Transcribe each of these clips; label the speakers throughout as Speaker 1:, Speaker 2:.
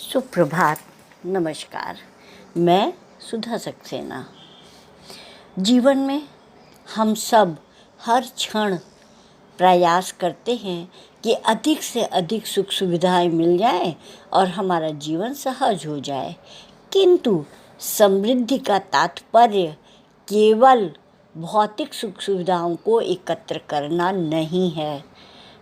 Speaker 1: सुप्रभात, नमस्कार। मैं सुधा सक्सेना। जीवन में हम सब हर क्षण प्रयास करते हैं कि अधिक से अधिक सुख सुविधाएं मिल जाएं और हमारा जीवन सहज हो जाए, किंतु समृद्धि का तात्पर्य केवल भौतिक सुख सुविधाओं को एकत्र करना नहीं है।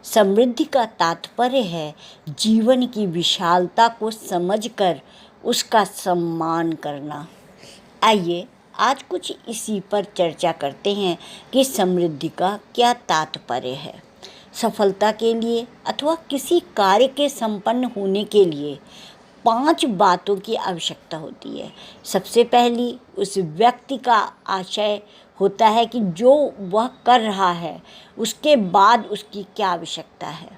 Speaker 1: समृद्धि का तात्पर्य है जीवन की विशालता को समझकर उसका सम्मान करना। आइए आज कुछ इसी पर चर्चा करते हैं कि समृद्धि का क्या तात्पर्य है। सफलता के लिए अथवा किसी कार्य के संपन्न होने के लिए 5 बातों की आवश्यकता होती है। सबसे पहली उस व्यक्ति का आशय होता है कि जो वह कर रहा है उसके बाद उसकी क्या आवश्यकता है,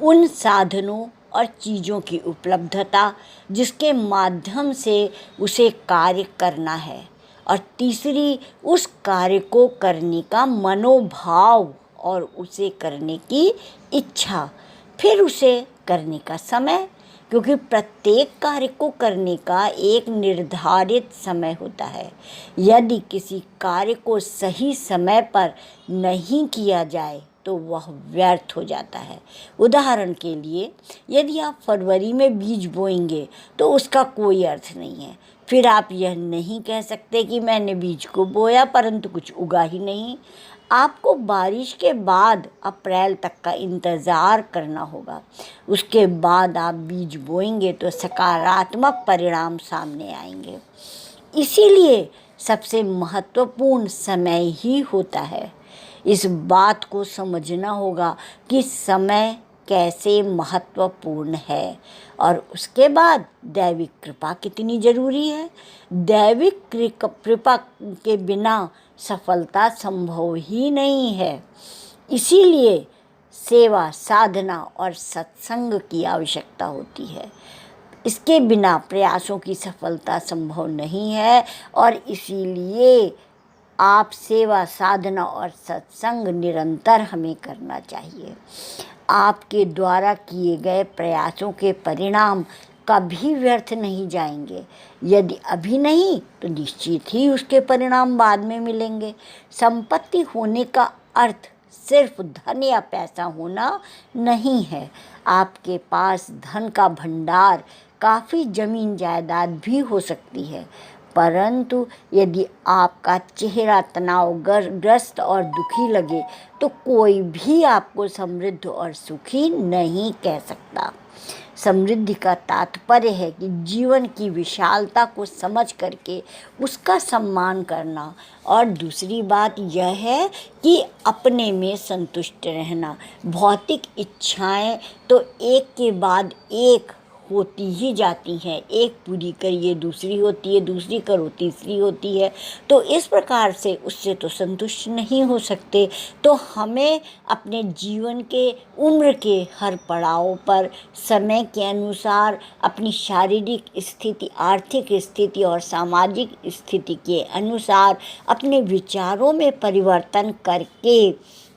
Speaker 1: उन साधनों और चीज़ों की उपलब्धता जिसके माध्यम से उसे कार्य करना है, और तीसरी उस कार्य को करने का मनोभाव और उसे करने की इच्छा, फिर उसे करने का समय, क्योंकि प्रत्येक कार्य को करने का एक निर्धारित समय होता है। यदि किसी कार्य को सही समय पर नहीं किया जाए तो वह व्यर्थ हो जाता है। उदाहरण के लिए, यदि आप फरवरी में बीज बोएंगे तो उसका कोई अर्थ नहीं है। फिर आप यह नहीं कह सकते कि मैंने बीज को बोया परंतु कुछ उगा ही नहीं। आपको बारिश के बाद अप्रैल तक का इंतज़ार करना होगा। उसके बाद आप बीज बोएंगे तो सकारात्मक परिणाम सामने आएंगे। इसीलिए सबसे महत्वपूर्ण समय ही होता है। इस बात को समझना होगा कि समय कैसे महत्वपूर्ण है, और उसके बाद दैविक कृपा कितनी ज़रूरी है। दैविक कृपा के बिना सफलता संभव ही नहीं है। इसीलिए सेवा, साधना और सत्संग की आवश्यकता होती है। इसके बिना प्रयासों की सफलता संभव नहीं है, और इसीलिए आप सेवा, साधना और सत्संग निरंतर हमें करना चाहिए। आपके द्वारा किए गए प्रयासों के परिणाम कभी व्यर्थ नहीं जाएंगे। यदि अभी नहीं तो निश्चित ही उसके परिणाम बाद में मिलेंगे। संपत्ति होने का अर्थ सिर्फ धन या पैसा होना नहीं है। आपके पास धन का भंडार, काफ़ी जमीन जायदाद भी हो सकती है, परंतु यदि आपका चेहरा तनावग्रस्त और दुखी लगे तो कोई भी आपको समृद्ध और सुखी नहीं कह सकता। समृद्धि का तात्पर्य है कि जीवन की विशालता को समझ करके उसका सम्मान करना, और दूसरी बात यह है कि अपने में संतुष्ट रहना। भौतिक इच्छाएं तो एक के बाद एक होती ही जाती हैं। एक पूरी करिए दूसरी होती है, दूसरी करो तीसरी होती है। तो इस प्रकार से उससे तो संतुष्ट नहीं हो सकते। तो हमें अपने जीवन के उम्र के हर पड़ाव पर समय के अनुसार अपनी शारीरिक स्थिति, आर्थिक स्थिति और सामाजिक स्थिति के अनुसार अपने विचारों में परिवर्तन करके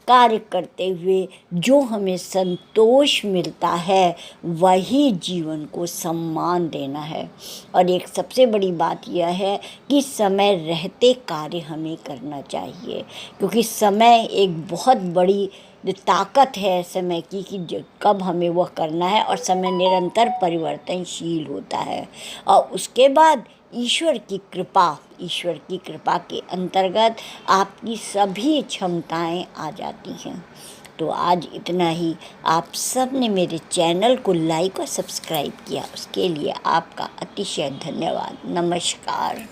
Speaker 1: कार्य करते हुए जो हमें संतोष मिलता है वही जीवन को सम्मान देना है। और एक सबसे बड़ी बात यह है कि समय रहते कार्य हमें करना चाहिए, क्योंकि समय एक बहुत बड़ी ताकत है समय की कि कब हमें वह करना है, और समय निरंतर परिवर्तनशील होता है। और उसके बाद ईश्वर की कृपा के अंतर्गत आपकी सभी क्षमताएं आ जाती हैं। तो आज इतना ही। आप सब ने मेरे चैनल को लाइक और सब्सक्राइब किया, उसके लिए आपका अतिशय धन्यवाद। नमस्कार।